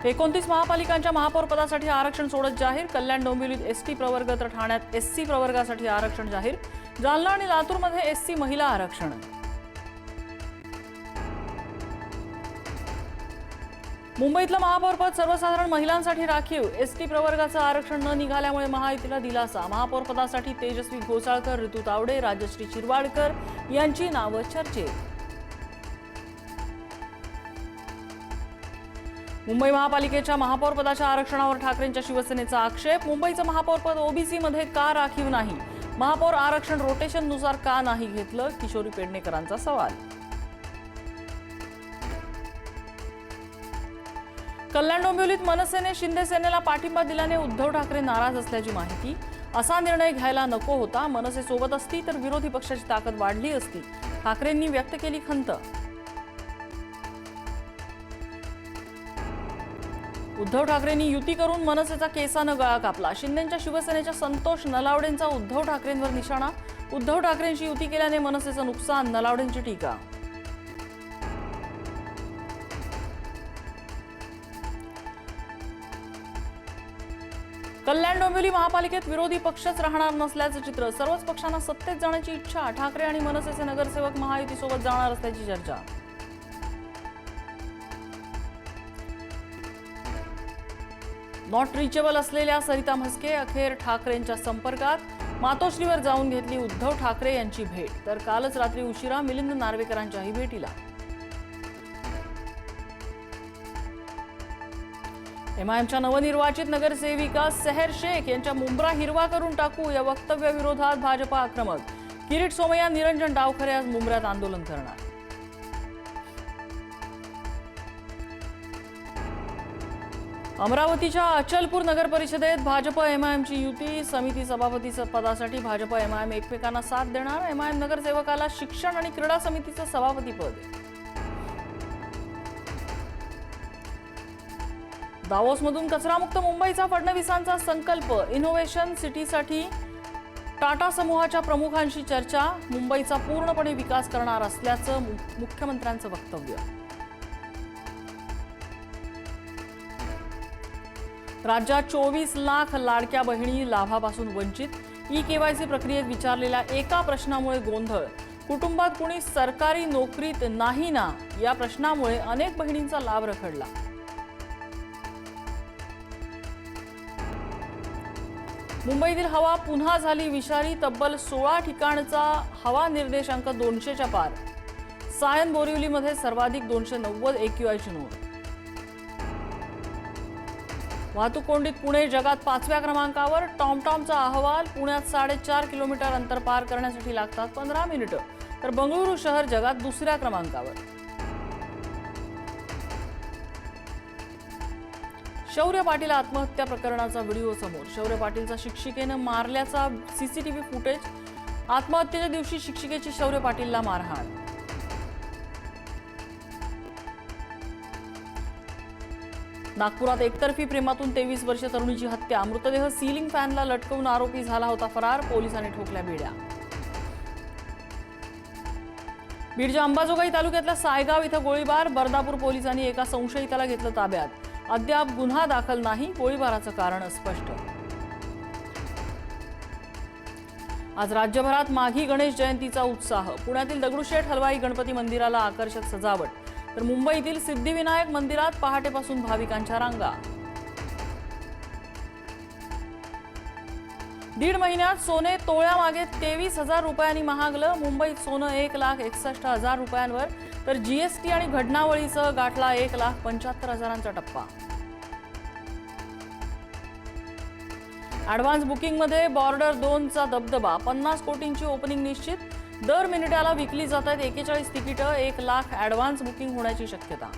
29 महापालिकांच्या महापौर पदासाठी आरक्षण सोडत जाहीर। कल्याण डोंबिवलीत एसटी प्रवर्ग तर ठाण्यात एससी प्रवर्गासाठी आरक्षण जाहीर। जालना आणि लातूरमध्ये एससी महिला आरक्षण। मुंबईतलं महापौरपद सर्वसाधारण महिलांसाठी राखीव। एसटी प्रवर्गाचं आरक्षण न निघाल्यामुळे महायुतीला दिलासा। महापौर पदासाठी तेजस्वी घोसाळकर, ऋतू तावडे, राजश्री शिरवाडकर यांची नावं चर्चेत। मुंबई महापालिकेच्या महापौर पदाच्या आरक्षणावर ठाकरेंच्या शिवसेनेचा आक्षेप। मुंबईचं महापौरपद ओबीसी मध्ये का राखीव नाही? महापौर आरक्षण रोटेशननुसार का नाही घेतलं? किशोरी पेडणेकरांचा सवाल। कल्याण डोंबिवलीत मनसेने शिंदे सेनेला पाठिंबा दिल्याने उद्धव ठाकरे नाराज असल्याची माहिती। असा निर्णय घ्यायला नको होता। मनसे सोबत असती तर विरोधी पक्षाची ताकद वाढली असती, ठाकरेंनी व्यक्त केली खंत। उद्धव ठाकरेंनी युती करून मनसेचा केसानं गळा कापला। शिंदेंच्या शिवसेनेच्या संतोष नलावडेंचा उद्धव ठाकरेंवर निशाणा। उद्धव ठाकरेंची युती केल्याने मनसेचं नुकसान, नलावडेंची टीका। कल्याण डोंबिवली महापालिकेत विरोधी पक्षच राहणार नसल्याचं चित्र। सर्वच पक्षांना सत्तेत जाण्याची इच्छा। ठाकरे आणि मनसेचे नगरसेवक महायुतीसोबत जाणार असल्याची चर्चा। नॉट रिचेबल असलेल्या सरिता म्हस्के अखेर ठाकरेंच्या संपर्कात। मातोश्रीवर जाऊन घेतली उद्धव ठाकरे यांची भेट। तर कालच रात्री उशिरा मिलिंद नार्वेकरांच्याही भेटीला। एमआयएमच्या नवनिर्वाचित नगरसेविका सेहर शेख यांच्या मुंब्रा हिरवा करून टाकू या वक्तव्याविरोधात भाजप आक्रमक। किरीट सोमय्या, निरंजन डावखरे आज मुंब्र्यात आंदोलन करणार। अमरावतीच्या अचलपूर नगर परिषदेत भाजप एमआयएमची युती। समिती सभापती पदासाठी भाजप एमआयएम एकमेकांना साथ देणार। एमआयएम नगरसेवकाला शिक्षण आणि क्रीडा समितीचं सभापतीपद। दावोसमधून कचरामुक्त मुंबईचा फडणवीसांचा संकल्प। इनोव्हेशन सिटीसाठी टाटा समूहाच्या प्रमुखांशी चर्चा। मुंबईचा पूर्णपणे विकास करणार असल्याचं मुख्यमंत्र्यांचं वक्तव्य। राज्यात 24 लाख लाडक्या बहिणी लाभापासून वंचित। ई-केवायसी प्रक्रियेत विचारलेल्या एका प्रश्नामुळे गोंधळ। कुटुंबात कुणी सरकारी नोकरीत नाही ना, या प्रश्नामुळे अनेक बहिणींचा लाभ रखडला। मुंबईतील हवा पुन्हा झाली विषारी। तब्बल 16 ठिकाणचा हवा निर्देशांक 200च्या पार। सायन बोरिवलीमध्ये सर्वाधिक 290 AQIची नोंद। वाहतूक कोंडीत पुणे जगात 5व्या क्रमांकावर। टॉमटॉमचा अहवाल, पुण्यात 4.5 किलोमीटर अंतर पार करण्यासाठी लागतात 15 मिनिटं, तर बंगळुरू शहर जगात 2ऱ्या क्रमांकावर। शौर्य पाटील आत्महत्या प्रकरणाचा व्हिडिओ समोर। शौर्य पाटीलचा शिक्षिकेनं मारल्याचा सीसीटीव्ही फुटेज। आत्महत्येच्या दिवशी शिक्षिकेची शौर्य पाटीलला मारहाण। नागपुरात एकतर्फी प्रेमातून 23 वर्षीय तरुणीची हत्या। मृतदेह सीलिंग फॅनला लटकवून आरोपी झाला होता फरार। पोलिसांनी ठोकल्या बेड्या। बीडच्या अंबाजोगाई तालुक्यातल्या सायगाव इथं गोळीबार। बर्दापूर पोलिसांनी एका संशयिताला घेतलं ताब्यात। अद्याप गुन्हा दाखल नाही। गोळीबाराचं कारण अस्पष्ट। आज राज्यभरात माघी गणेश जयंतीचा उत्साह। पुण्यातील दगडूशेठ हलवाई गणपती मंदिराला आकर्षक सजावट, तर मुंबईतील सिद्धिविनायक मंदिरात पहाटेपासून भाविकांच्या रांगा। 1.5 महिन्यात सोने तोळ्यामागे 23,000 रुपयांनी महागलं। मुंबईत सोनं 1,61,000 रुपयांवर, तर जीएसटी आणि घडणावळीसह गाठला 1,75,000चा टप्पा। ॲडव्हान्स बुकिंगमध्ये बॉर्डर 2चा दबदबा। 50 कोटींची ओपनिंग निश्चित। दर मिनिटाला विकली जात आहेत 41 तिकीटं। 1 लाख ॲडव्हान्स बुकिंग होण्याची शक्यता।